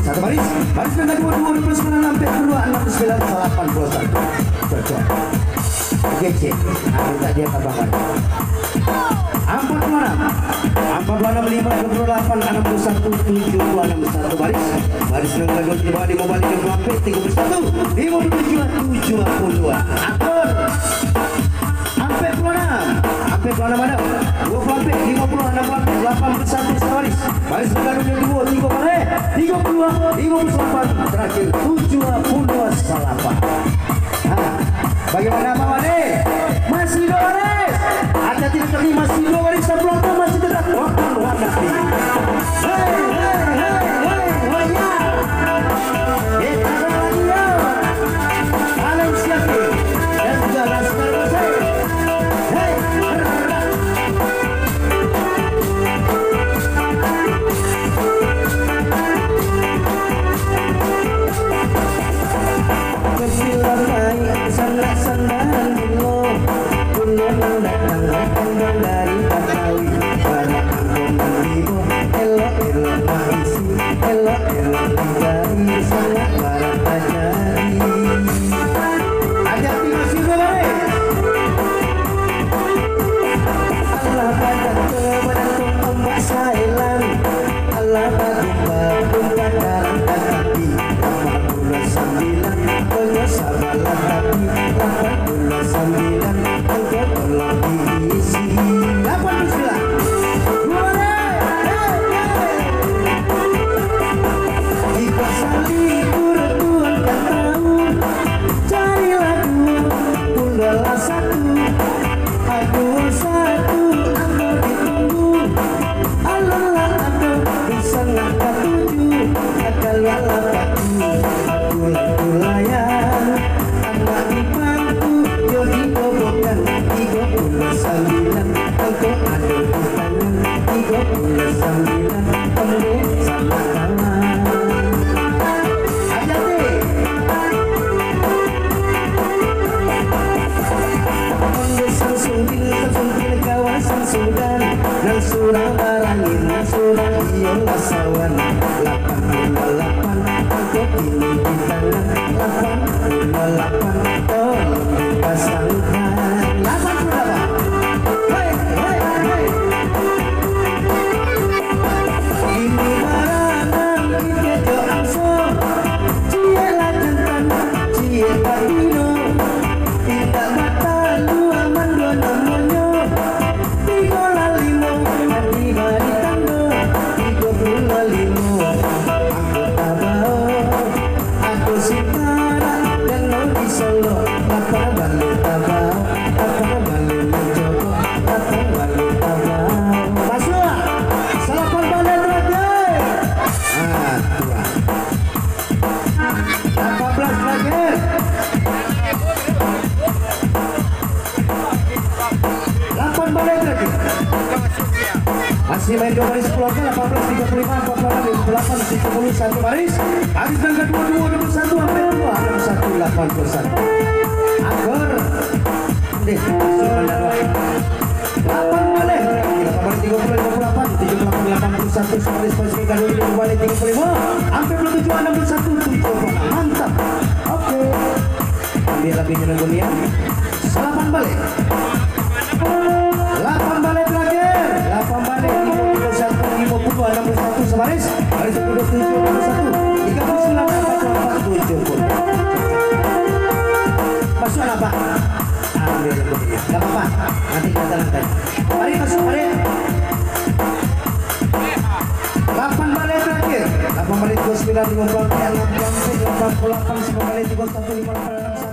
Satu baris benda 22 plus 9 sampai 2 6 9 81 cocok. Oke cek, minta dia tambahkan 46 5 28 61 7 2 61 baris yang lagu di bawah di mobile di sampai 31 57 72 atur sampai 26 ada 2 sampai 50 60 81 baris baru yang 2 3 kali 32 58 terakhir 72 salapan. Bagaimana Pak Wade? Masih 2 baris. Ada tidak terima masih 2 baris sebelum masih tetap waktu hadapi. Hei. Kita lagi ya. Kalian siap dan jalan sekarang saya. Hei. Sandaran dulu datang dari Betawi pada angkong ibu elok maisi elok dicari sangat barat tajari ada masih boleh Allah badan kebadan ombak sailan Allah badung padaran tetapi 89 penyesabalah tapi 89 engkau tolong diisi 89 jika salibur Tuhan tak tahu cari lagu unggalah satu aku satu engkau ditunggu Allah aku bisa ngangkat 7 akal walaupatu aku layan anak imanku jodi bobokan 39 engkau ada di tangan 39 kamu sama kawan aja deh onde sangsuntil kawasan Sudan nang surang barangin nang surang iyo lasawan 88 Masih main 2 baris keluarga 18, 35, 46, 58, 70, 1 baris. Baris yang kedua 2, 21, sampai 2, 61, 81. Akor. Deh, sudah 8 balik. 8 balik 30, 58, 78, 81, 19, 19, 2 balik 35, sampai 27, 61, 70. Mantap. Oke. Ambil lebih dengan dunia. 8 balik. 8 balik terakhir. 8 balik 51, 50, 61 sebaris. Baris 27, 61, 39, 44, 70. Masuk apa? Ambil dunia. Gak apa-apa. Nanti kita lantai. Mari masuk, mari. 8 balik terakhir. 8 balik 29, 54, 68, 9 balik 31, 58, 61.